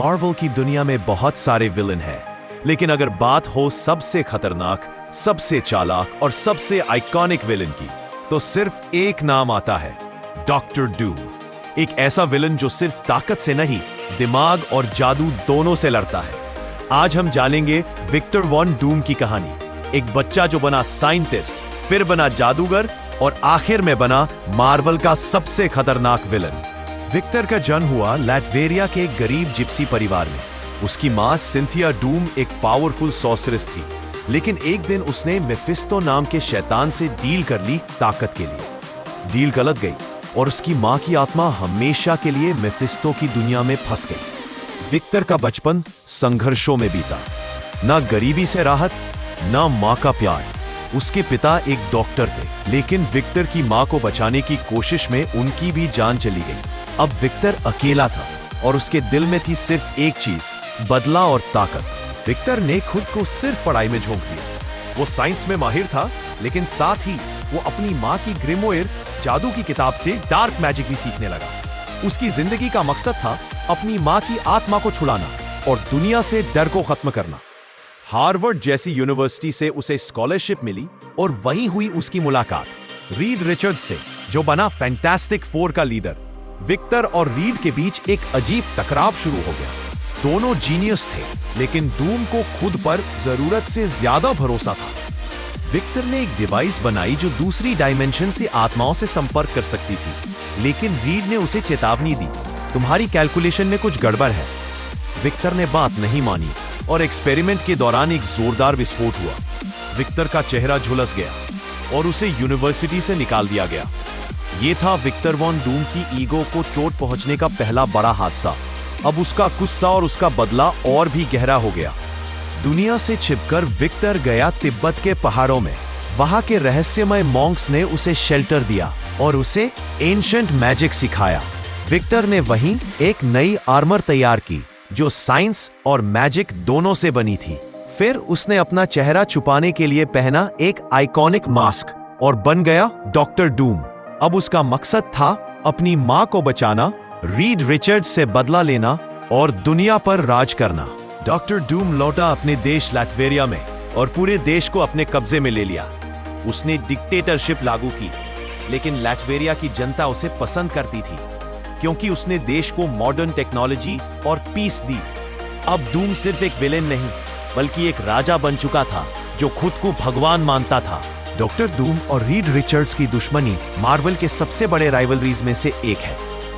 Marvel की दुनिया में बहुत सारे विलन हैं, लेकिन अगर बात हो सबसे खतरनाक, सबसे चालाक और सबसे आइकॉनिक विलन की, तो सिर्फ एक नाम आता है, डॉक्टर डूम। एक ऐसा विलन जो सिर्फ ताकत से नहीं, दिमाग और जादू दोनों से लड़ता है। आज हम जानेंगे विक्टर वॉन डूम की कहानी। एक बच्चा जो बना साइंटिस्ट, फिर बना जादूगर और आखिर में बना मार्वल का सबसे खतरनाक विलन। विक्टर का जन्म हुआ लैटवेरिया के एक गरीब जिप्सी परिवार में। उसकी मां सिंथिया डूम एक पावरफुल सॉर्सरेस थी, लेकिन एक दिन उसने मेफिस्टो नाम के शैतान से डील कर ली ताकत के लिए। डील गलत गई और उसकी मां की आत्मा हमेशा के लिए मेफिस्टो की दुनिया में फंस गई। विक्टर का बचपन संघर्षों में बीता, ना गरीबी से राहत, ना मां का प्यार। उसके पिता एक डॉक्टर थे, लेकिन विक्टर की मां को बचाने की कोशिश में उनकी भी जान चली गई। अब विक्टर अकेला था और उसके दिल में थी सिर्फ एक चीज, बदला और ताकत। विक्टर ने खुद को सिर्फ पढ़ाई में झोंक दिया। वो साइंस में माहिर था, लेकिन साथ ही वो अपनी मां की ग्रिमोयर जादू की किताब से डार्क मैजिक भी सीखने लगा। उसकी जिंदगी का मकसद था अपनी मां की आत्मा को छुड़ाना और दुनिया से डर को खत्म करना। हार्वर्ड जैसी यूनिवर्सिटी से उसे स्कॉलरशिप मिली और वहीं हुई उसकी मुलाकात रीड रिचर्ड्स से, जो बना फैंटास्टिक फोर का लीडर। विक्टर और रीड के बीच एक अजीब टकराव शुरू हो गया। दोनों जीनियस थे, लेकिन डूम को खुद पर जरूरत से ज्यादा भरोसा था। विक्टर ने एक डिवाइस बनाई जो दूसरी डायमेंशन से आत्माओं से संपर्क कर सकती थी, लेकिन रीड ने उसे चेतावनी दी, तुम्हारी कैलकुलेशन में कुछ गड़बड़ है। विक्टर ने बात नहीं मानी और एक्सपेरिमेंट के दौरान एक जोरदार विस्फोट हुआ। विक्टर का चेहरा झुलस गया और उसे यूनिवर्सिटी से निकाल दिया गया। यह था विक्टर वॉन डूम की ईगो को चोट पहुंचने का पहला बड़ा हादसा। अब उसका गुस्सा और उसका बदला और भी गहरा हो गया। दुनिया से छिपकर विक्टर गया तिब्बत के पहाड़ों में। वहां के रहस्यमय मॉन्क्स ने उसे शेल्टर दिया और उसे एंशिएंट मैजिक सिखाया। विक्टर ने वहीं एक नई आर्मर तैयार की जो साइंस और मैजिक दोनों से बनी थी। फिर उसने अपना चेहरा छुपाने के लिए पहना एक आइकॉनिक मास्क और बन गया डॉक्टर डूम। अब उसका मकसद था अपनी मां को बचाना, रीड रिचर्ड्स से बदला लेना और दुनिया पर राज करना। डॉक्टर डूम लौटा अपने देश लैटवेरिया में और पूरे देश को अपने कब्जे में ले लिया। उसने डिक्टेटरशिप लागू की, लेकिन लैटवेरिया की जनता उसे पसंद करती थी क्योंकि उसने देश को मॉडर्न टेक्नोलॉजी और पीस दी। अब डूम सिर्फ एक विलेन नहीं, बल्कि एक राजा बन चुका था जो खुद को भगवान मानता था। डॉक्टर डूम और रीड रिचर्ड्स की दुश्मनी मार्वल के सबसे बड़े राइवलरीज में से एक है।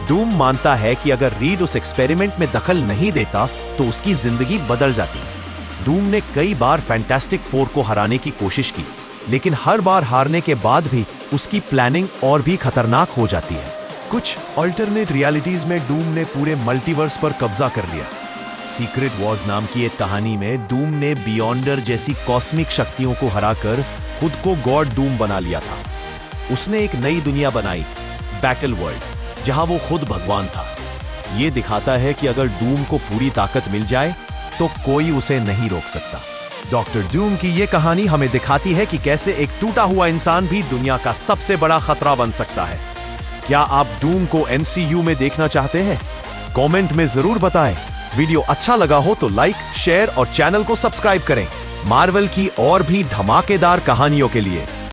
डूम मानता है कि अगर रीड उस एक्सपेरिमेंट में दखल नहीं देता तो उसकी जिंदगी बदल जाती। डूम ने कई बार फैंटास्टिक फोर को हराने की कोशिश की, लेकिन हर बार हारने के बाद भी उसकी प्लानिंग और भी खतरनाक हो जाती है। कुछ अल्टरनेट रियलिटीज में डूम ने पूरे मल्टीवर्स पर कब्जा कर लिया। सीक्रेट वॉर्स नाम की एक कहानी में डूम ने बियॉन्डर जैसी कॉस्मिक शक्तियों को हराकर खुद को गॉड डूम बना लिया था। उसने एक नई दुनिया बनाई, बैटल वर्ल्ड, जहां वो खुद भगवान था। यह दिखाता है कि अगर डूम को पूरी ताकत मिल जाए तो कोई उसे नहीं रोक सकता। डॉक्टर डूम की यह कहानी हमें दिखाती है कि कैसे एक टूटा हुआ इंसान भी दुनिया का सबसे बड़ा खतरा बन सकता है। क्या आप डूम को एमसीयू में देखना चाहते हैं? कमेंट में जरूर बताएं। वीडियो अच्छा लगा हो तो लाइक, शेयर और चैनल को सब्सक्राइब करें मार्वल की और भी धमाकेदार कहानियों के लिए।